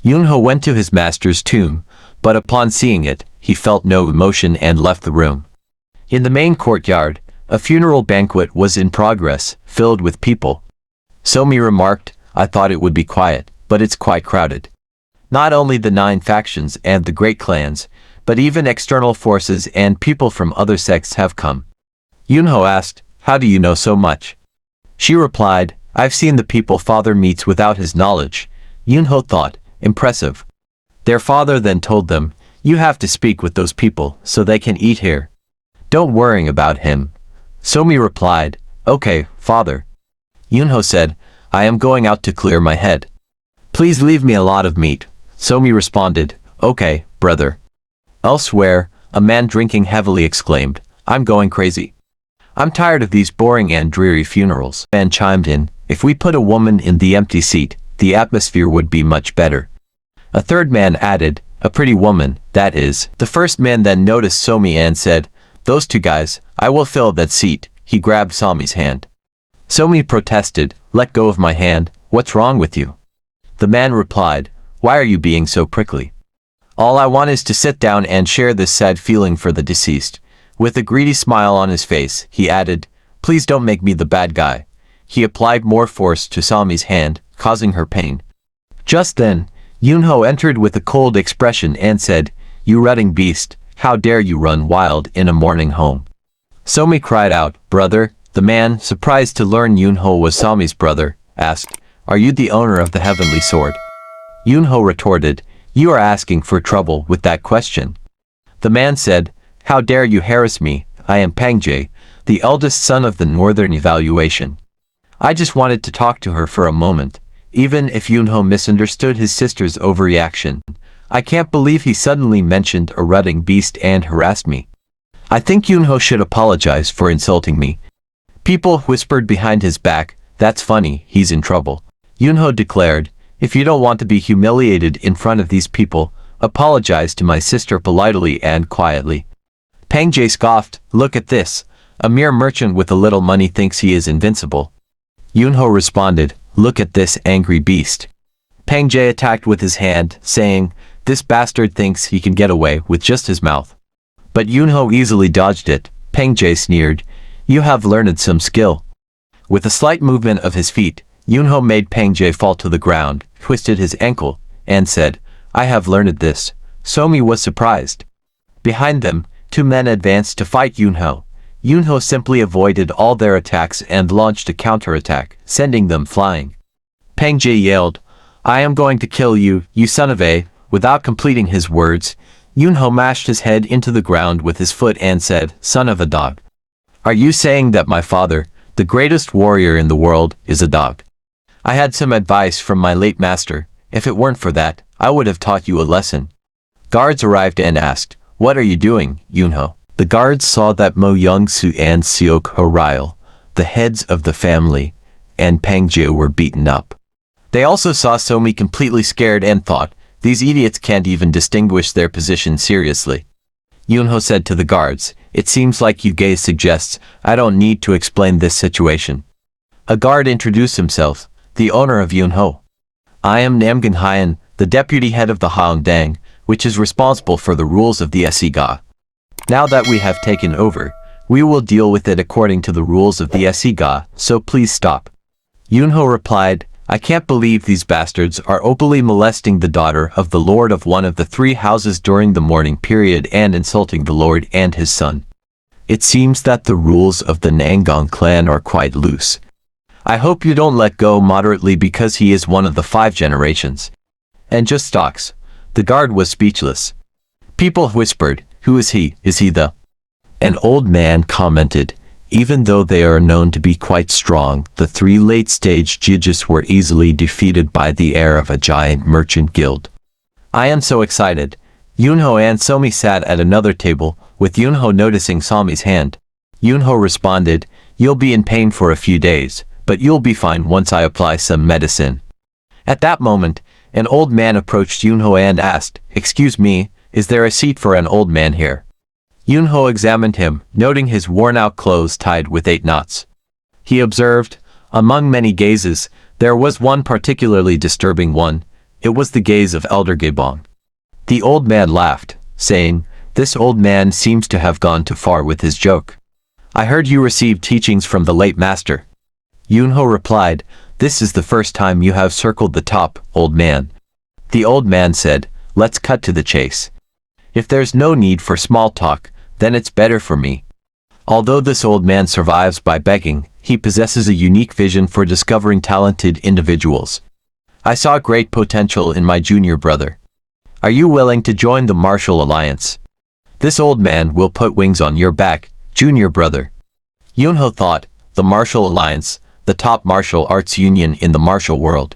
Yunho went to his master's tomb, but upon seeing it, he felt no emotion and left the room. In the main courtyard, a funeral banquet was in progress, filled with people. Somi remarked, I thought it would be quiet, but it's quite crowded. Not only the 9 factions and the great clans, but even external forces and people from other sects have come. Yunho asked, how do you know so much? She replied, I've seen the people father meets without his knowledge. Yunho thought, impressive. Their father then told them, you have to speak with those people so they can eat here. Don't worry about him. Somi replied, okay, father. Yunho said, I am going out to clear my head. Please leave me a lot of meat. Somi responded, okay, brother. Elsewhere, a man drinking heavily exclaimed, I'm going crazy. I'm tired of these boring and dreary funerals. A man chimed in, if we put a woman in the empty seat, the atmosphere would be much better. A third man added, a pretty woman, that is. The first man then noticed Somi and said, those 2 guys, I will fill that seat. He grabbed Somi's hand. Somi protested, let go of my hand, what's wrong with you? The man replied, why are you being so prickly? All I want is to sit down and share this sad feeling for the deceased. With a greedy smile on his face, he added, please don't make me the bad guy. He applied more force to Somi's hand, causing her pain. Just then, Yunho entered with a cold expression and said, you rutting beast, how dare you run wild in a mourning home? Somi cried out, brother. The man, surprised to learn Yunho was Somi's brother, asked, are you the owner of the heavenly sword? Yunho retorted, you are asking for trouble with that question. The man said, how dare you harass me? I am Pangjae, the eldest son of the Northern Evaluation. I just wanted to talk to her for a moment. Even if Yunho misunderstood his sister's overreaction, I can't believe he suddenly mentioned a rutting beast and harassed me. I think Yunho should apologize for insulting me. People whispered behind his back, that's funny, he's in trouble. Yunho declared, if you don't want to be humiliated in front of these people, apologize to my sister politely and quietly. Pangjae scoffed, look at this. A mere merchant with a little money thinks he is invincible. Yunho responded, look at this angry beast. Pangjae attacked with his hand, saying, this bastard thinks he can get away with just his mouth. But Yunho easily dodged it. Pangjae sneered, you have learned some skill. With a slight movement of his feet, Yunho made Pangjae fall to the ground, twisted his ankle, and said, I have learned this. Somi was surprised. Behind them, 2 men advanced to fight Yunho. Yunho simply avoided all their attacks and launched a counterattack, sending them flying. Pangjae yelled, I am going to kill you, you son of a. Without completing his words, Yunho mashed his head into the ground with his foot and said, son of a dog. Are you saying that my father, the greatest warrior in the world, is a dog? I had some advice from my late master. If it weren't for that, I would have taught you a lesson. Guards arrived and asked, what are you doing, Yunho? The guards saw that Mo Young-soo and Seok Horyal, the heads of the family, and Pangjae were beaten up. They also saw Somi completely scared and thought, these idiots can't even distinguish their position seriously. Yunho said to the guards, it seems like you guys suggests I don't need to explain this situation. A guard introduced himself, the owner of Yunho. I am Namgan Hyan, the deputy head of the Haongdang, which is responsible for the rules of the Esiga. Now that we have taken over, we will deal with it according to the rules of the Esiga, so please stop. Yunho replied, I can't believe these bastards are openly molesting the daughter of the lord of one of the 3 houses during the mourning period and insulting the lord and his son. It seems that the rules of the Nangang clan are quite loose. I hope you don't let go moderately because he is one of the 5 generations. And just stalks. The guard was speechless. People whispered, who is he? Is he the... An old man commented, even though they are known to be quite strong, the 3 late-stage judges were easily defeated by the heir of a giant merchant guild. I am so excited. Yunho and Somi sat at another table, with Yunho noticing Somi's hand. Yunho responded, you'll be in pain for a few days, but you'll be fine once I apply some medicine. At that moment, an old man approached Yunho and asked, excuse me, is there a seat for an old man here? Yunho examined him, noting his worn-out clothes tied with 8 knots. He observed, among many gazes, there was one particularly disturbing one. It was the gaze of Elder Gebong. The old man laughed, saying, "This old man seems to have gone too far with his joke. I heard you received teachings from the late master." Yunho replied, "This is the first time you have circled the top, old man." The old man said, "Let's cut to the chase. If there's no need for small talk, then it's better for me." Although this old man survives by begging, he possesses a unique vision for discovering talented individuals. "I saw great potential in my junior brother. Are you willing to join the martial alliance? This old man will put wings on your back, junior brother." Yunho thought, the martial alliance, the top martial arts union in the martial world.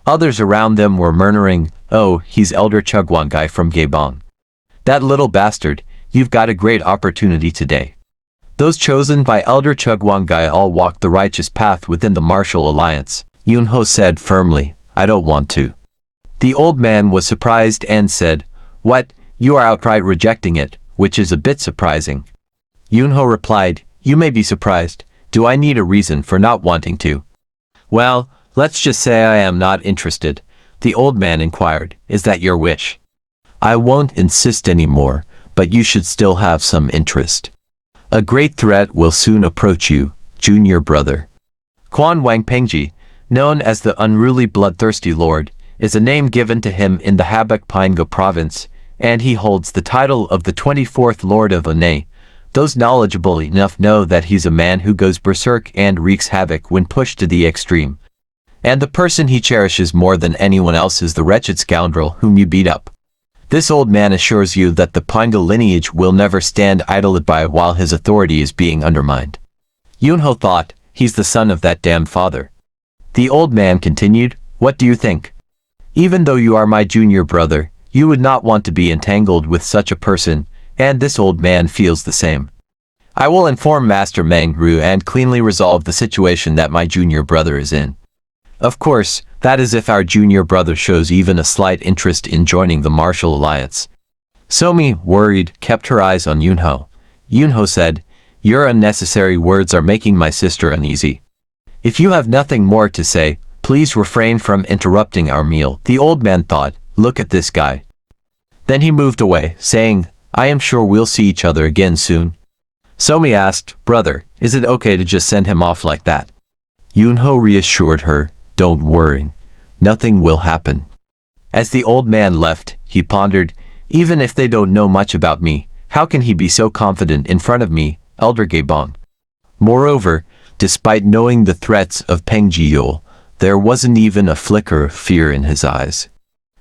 Others around them were murmuring, "Oh, he's Elder Chugwan guy from Gebong. That little bastard, you've got a great opportunity today." Those chosen by Elder Chugwan guy all walked the righteous path within the martial alliance. Yunho said firmly, "I don't want to." The old man was surprised and said, "What, you are outright rejecting it, which is a bit surprising." Yunho replied, "You may be surprised. Do I need a reason for not wanting to?" "Well, let's just say I am not interested." The old man inquired, "Is that your wish?" "I won't insist anymore, but you should still have some interest. A great threat will soon approach you, junior brother." Quan Wang Pengji, known as the Unruly Bloodthirsty Lord, is a name given to him in the Habak Painga province, and he holds the title of the 24th Lord of Ane. Those knowledgeable enough know that he's a man who goes berserk and wreaks havoc when pushed to the extreme. And the person he cherishes more than anyone else is the wretched scoundrel whom you beat up. This old man assures you that the Painga lineage will never stand idle by while his authority is being undermined. Yunho thought, he's the son of that damned father. The old man continued, "What do you think? Even though you are my junior brother, you would not want to be entangled with such a person, and this old man feels the same. I will inform Master Mangru and cleanly resolve the situation that my junior brother is in. Of course, that is if our junior brother shows even a slight interest in joining the martial alliance." Somi, worried, kept her eyes on Yunho. Yunho said, "Your unnecessary words are making my sister uneasy. If you have nothing more to say, please refrain from interrupting our meal." The old man thought, "Look at this guy." Then he moved away, saying, "I am sure we'll see each other again soon." Somi asked, "Brother, is it okay to just send him off like that?" Yunho reassured her, "Don't worry. Nothing will happen." As the old man left, he pondered, "Even if they don't know much about me, how can he be so confident in front of me, Elder Gebong?" Moreover, despite knowing the threats of Peng Jiyul, there wasn't even a flicker of fear in his eyes.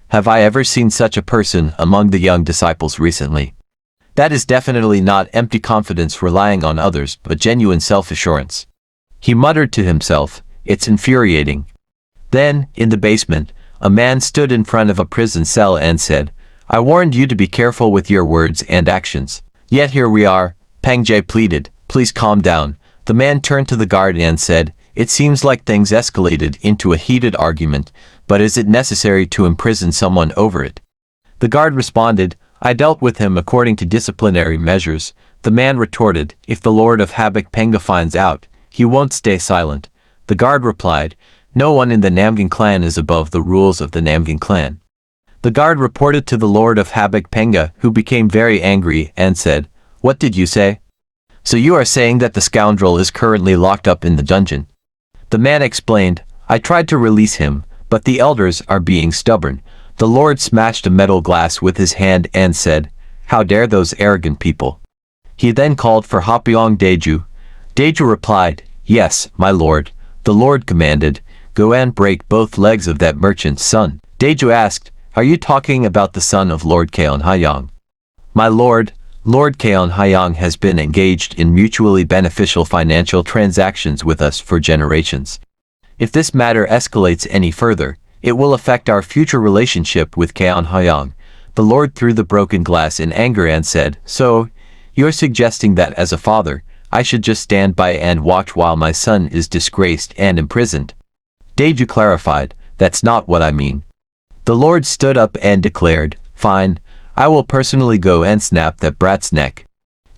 Have I ever seen such a person among the young disciples recently? That is definitely not empty confidence relying on others, but genuine self-assurance. He muttered to himself, "It's infuriating." Then, in the basement, a man stood in front of a prison cell and said, "I warned you to be careful with your words and actions. Yet here we are." Peng Jie pleaded, "Please calm down." The man turned to the guard and said, "It seems like things escalated into a heated argument, but is it necessary to imprison someone over it?" The guard responded, "I dealt with him according to disciplinary measures." The man retorted, "If the Lord of Habak Penga finds out, he won't stay silent." The guard replied, "No one in the Namgin clan is above the rules of the Namgin clan." The guard reported to the Lord of Habak Penga, who became very angry and said, "What did you say? So you are saying that the scoundrel is currently locked up in the dungeon?" The man explained, "I tried to release him, but the elders are being stubborn." The Lord smashed a metal glass with his hand and said, "How dare those arrogant people?" He then called for Hapyeong Daeju. Daeju replied, "Yes, my lord." The Lord commanded, "Go and break both legs of that merchant's son." Daeju asked, "Are you talking about the son of Lord Kaon Hayang?" "My lord, Lord Kaon Hayang has been engaged in mutually beneficial financial transactions with us for generations. If this matter escalates any further, it will affect our future relationship with Kaon Hayang." The Lord threw the broken glass in anger and said, "So, you're suggesting that as a father, I should just stand by and watch while my son is disgraced and imprisoned?" Daeju clarified, "That's not what I mean." The Lord stood up and declared, "Fine, I will personally go and snap that brat's neck."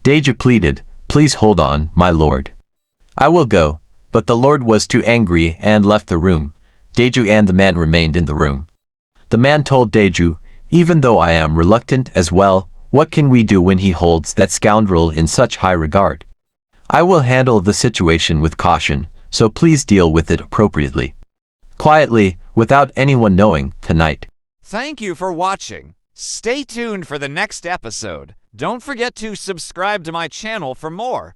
Daeju pleaded, "Please hold on, my lord." "I will go," but the Lord was too angry and left the room. Daeju and the man remained in the room. The man told Daeju, even though I am reluctant as well, what can we do when he holds that scoundrel in such high regard? I will handle the situation with caution, so please deal with it appropriately. Quietly, without anyone knowing, tonight. Thank you for watching. Stay tuned for the next episode. Don't forget to subscribe to my channel for more.